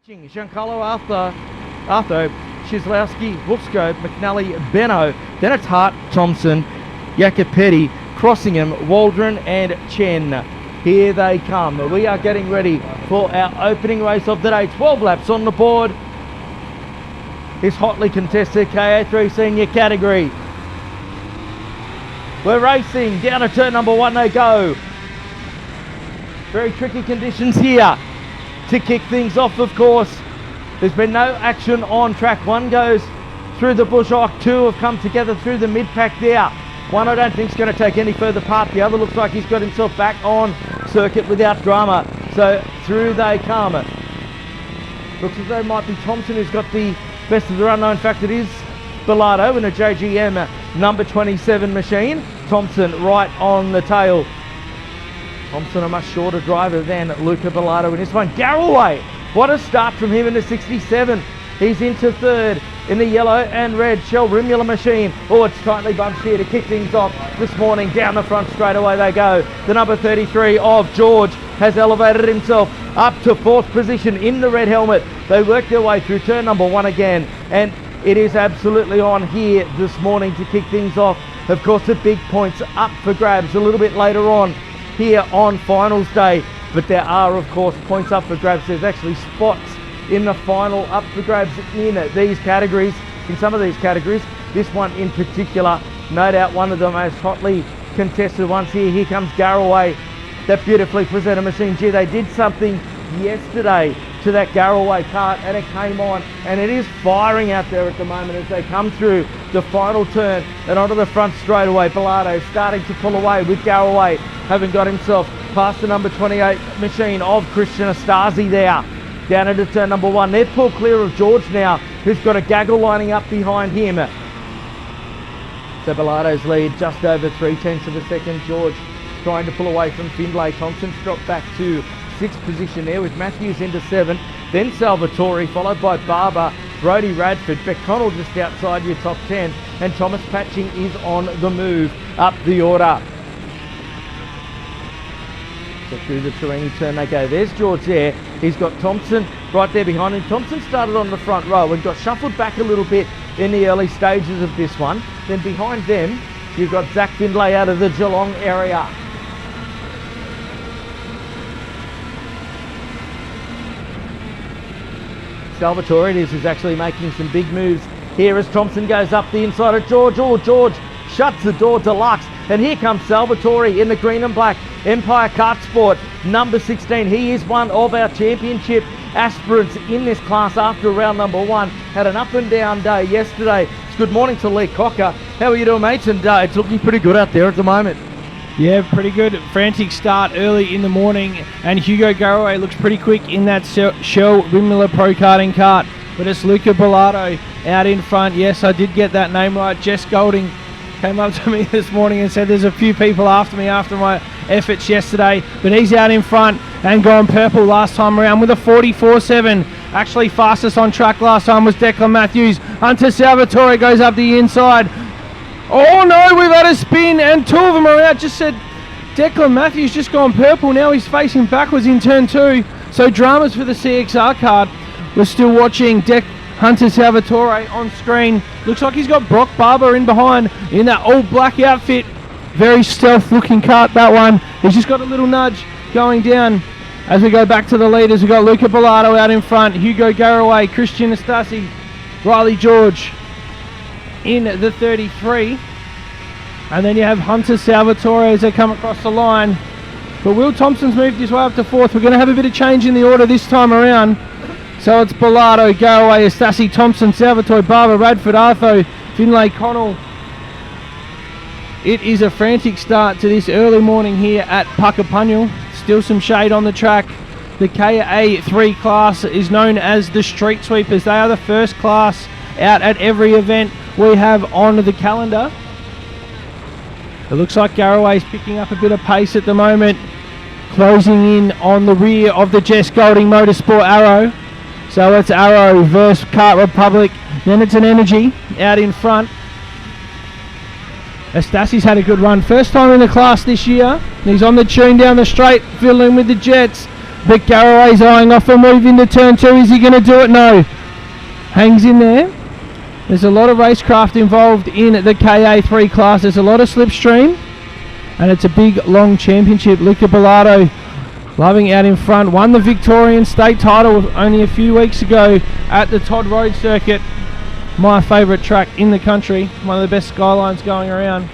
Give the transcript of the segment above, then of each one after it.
Giancarlo Arthur, Shislowski, Wolfsco, McNally, Benno. Then it's Hart, Thompson, Jacopetti, Crossingham, Waldron and Chen. Here they come. We are getting ready for our opening race of the day. 12 laps on the board. This hotly contested KA3 senior category. We're racing down to turn number 1 they go. Very tricky conditions here to kick things off, of course. There's been no action on track. One goes through the bush arc, two have come together through the mid-pack there. One I don't think is going to take any further part. The other looks like he's got himself back on circuit without drama. So through they come. Looks as though it might be Thompson who's got the best of the run. No, in fact it is Bardo in a JGM number 27 machine. Thompson right on the tail. Thompson a much shorter driver than Luca Bardo in this one. Garraway, what a start from him in the 67. He's into third in the yellow and red Shell Rimula machine. Oh, it's tightly bunched here to kick things off this morning. Down the front straight away they go. The number 33 of George has elevated himself up to 4th position in the red helmet. They work their way through turn number 1 again, and it is absolutely on here this morning to kick things off. Of course, the big points up for grabs a little bit later on here on finals day, but there are of course points up for grabs. There's actually spots in the final up for grabs in these categories, in some of these categories. This one in particular, no doubt one of the most hotly contested ones here. Here comes Garraway, that beautifully presented machine. Gee, they did something yesterday to that Garraway kart and it came on, and it is firing out there at the moment as they come through the final turn and onto the front straight away. Bardo starting to pull away with Garraway, having got himself past the number 28 machine of Christian Astasi there. Down into turn number 1. They're pulled clear of George now, who's got a gaggle lining up behind him. So Bardo's lead just over 3/10 of a second. George trying to pull away from Findlay. Thompson's dropped back to 6th position there with Matthews into 7th. Then Salvatore, followed by Barber, Brody Radford, Beckconnell just outside your top 10, and Thomas Patching is on the move up the order. So through the Torini turn they go. There's George there. He's got Thompson right there behind him. Thompson started on the front row and got shuffled back a little bit in the early stages of this one. Then behind them, you've got Zach Findlay out of the Geelong area. Salvatore, it is actually making some big moves here as Thompson goes up the inside of George. Oh, George shuts the door deluxe. And here comes Salvatore in the green and black Empire Kartsport number 16. He is one of our championship aspirants in this class after round number 1. Had an up and down day yesterday. Good morning to Lee Cocker. How are you doing, mates? And it's looking pretty good out there at the moment. Yeah, pretty good. Frantic start early in the morning, and Hugo Garraway looks pretty quick in that Shell Rimula Pro Karting kart. But it's Luca Bardo out in front. Yes, I did get that name right. Jess Golding came up to me this morning and said there's a few people after me after my efforts yesterday, but he's out in front and gone purple last time around with a 44.7. Actually fastest on track last time was Declan Matthews. Hunter Salvatore goes up the inside. Oh no, we've had a spin and 2 of them are out. Just said Declan Matthews just gone purple. Now he's facing backwards in turn 2. So dramas for the CXR card. We're still watching Hunter Salvatore on screen. Looks like he's got Brock Barber in behind in that all black outfit. Very stealth looking kart, that one. He's just got a little nudge going down. As we go back to the leaders, we've got Luca Bardo out in front, Hugo Garraway, Christian Astasi, Riley George in the 33. And then you have Hunter Salvatore as they come across the line. But Will Thompson's moved his way up to 4th. We're going to have a bit of change in the order this time around. So it's Bardo, Garraway, Astasi, Thompson, Salvatore, Barber, Radford, Arthur, Finlay, Connell. It is a frantic start to this early morning here at PUCKAPUNYAL. Still some shade on the track. The KA3 class is known as the Street Sweepers. They are the first class out at every event we have on the calendar. It looks like Garraway's picking up a bit of pace at the moment, closing in on the rear of the Jess Golding Motorsport Arrow. So it's Arrow versus Kart Republic. Then it's an Energy out in front. Astasi's had a good run. First time in the class this year. He's on the tune down the straight, fiddling with the jets. but Garraway's eyeing off a move into turn 2. Is he going to do it? No. Hangs in there. There's a lot of racecraft involved in the KA3 class. There's a lot of slipstream, and it's a big, long championship. Luca Bellardo loving out in front. Won the Victorian state title only a few weeks ago at the Todd Road circuit. My favourite track in the country. One of the best skylines going around.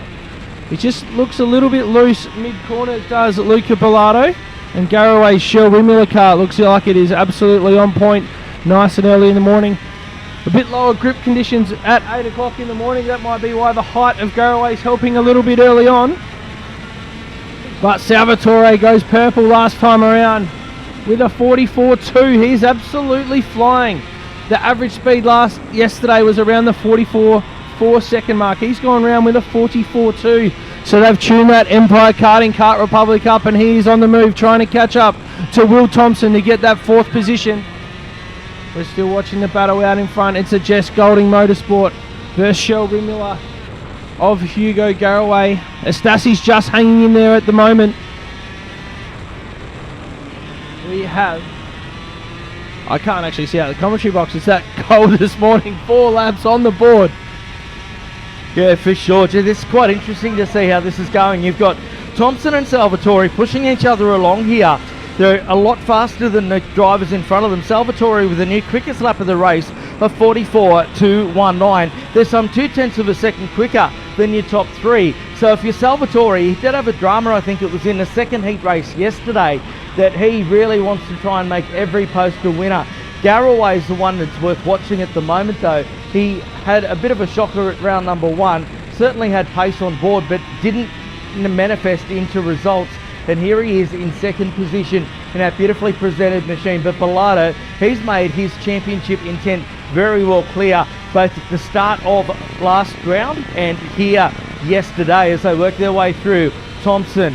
It just looks a little bit loose mid-corner, does Luca Bellardo. And Garraway's Shell Wimula car looks like it is absolutely on point. Nice and early in the morning. A bit lower grip conditions at 8 o'clock in the morning. That might be why the height of Garraway's helping a little bit early on. But Salvatore goes purple last time around with a 44.2. He's absolutely flying. The average speed yesterday was around the 44.4 second mark. He's gone around with a 44.2. So they've tuned that Empire Karting Kart Republic up, and he's on the move trying to catch up to Will Thompson to get that 4th position. We're still watching the battle out in front. It's a Jess Golding Motorsport versus Shell Wimula of Hugo Garraway. Estasi's just hanging in there at the moment. We have... I can't actually see out the commentary box. It's that cold this morning. 4 laps on the board. Yeah, for sure. Gee, this is quite interesting to see how this is going. You've got Thompson and Salvatore pushing each other along here. They're a lot faster than the drivers in front of them. Salvatore with the new quickest lap of the race of 44.219. There's some 0.2 of a second quicker than your top 3. So if you're Salvatore, he did have a drama, I think it was in the second heat race yesterday, that he really wants to try and make every post a winner. Garraway's the one that's worth watching at the moment though. He had a bit of a shocker at round number 1. Certainly had pace on board, but didn't manifest into results. And here he is in 2nd position in that beautifully presented machine. But Bellardo, he's made his championship intent very well clear, both at the start of last round and here yesterday as they work their way through. Thompson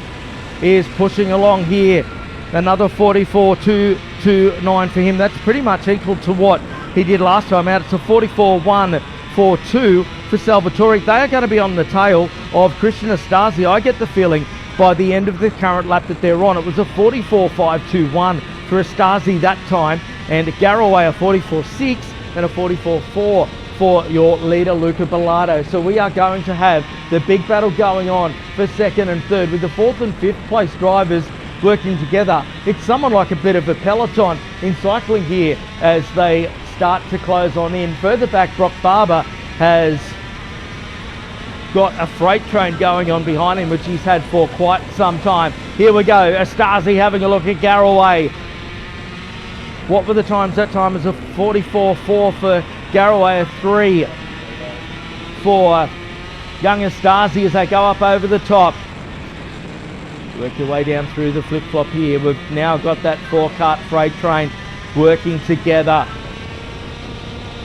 is pushing along here. Another 44.229 for him. That's pretty much equal to what he did last time out. It's a 44.142 for Salvatore. They are going to be on the tail of Christian Estasi. I get the feeling by the end of the current lap that they're on, it was a 44.521 for Estasi that time, and Garraway a 44.6 and a 44.4 for your leader Luca Bellardo. So we are going to have the big battle going on for 2nd and 3rd with the 4th and 5th place drivers working together. It's somewhat like a bit of a peloton in cycling here as they start to close on in. Further back, Brock Barber has got a freight train going on behind him, which he's had for quite some time. Here we go, Estasi having a look at Garraway. What were the times that time? It was a 44.4 for Garraway, a 3 for young Estasi as they go up over the top. Work your way down through the flip-flop here. We've now got that 4-cart freight train working together.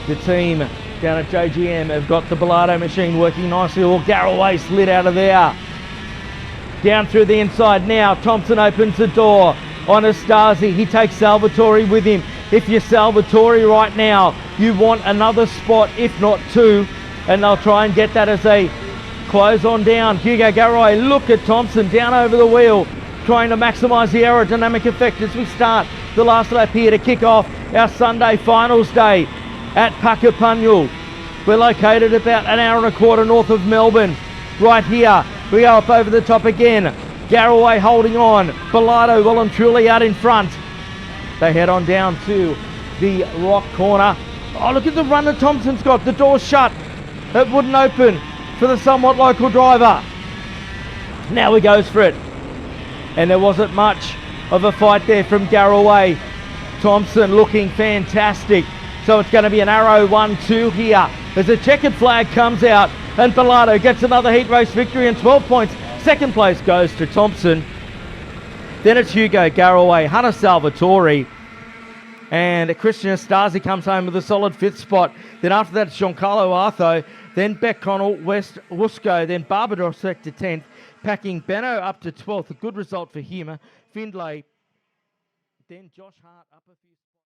The team down at JGM have got the Bardo machine working nicely. Well, Garraway slid out of there. Down through the inside now. Thompson opens the door on Estasi. He takes Salvatore with him. If you're Salvatore right now, you want another spot, if not 2, and they'll try and get that as they close on down. Hugo Garraway, look at Thompson down over the wheel, trying to maximise the aerodynamic effect as we start the last lap here to kick off our Sunday finals day at PUCKAPUNYAL. We're located about an hour and a quarter north of Melbourne. Right here, we go up over the top again. Garraway holding on. Bardo well and truly out in front. They head on down to the rock corner. Oh, look at the run that Thompson's got. The door's shut. It wouldn't open for the somewhat local driver. Now he goes for it. And there wasn't much of a fight there from Garraway. Thompson looking fantastic. So it's going to be an arrow 1-2 here as a checkered flag comes out and Bardo gets another heat race victory and 12 points. Second place goes to Thompson. Then it's Hugo Garraway, Hunter Salvatore, and Christian Estasi comes home with a solid 5th spot. Then after that, it's Giancarlo Artho, then Beck Connell, West Wusco, then Barbados to 10th, packing Benno up to 12th. A good result for him. Findlay, then Josh Hart up a few.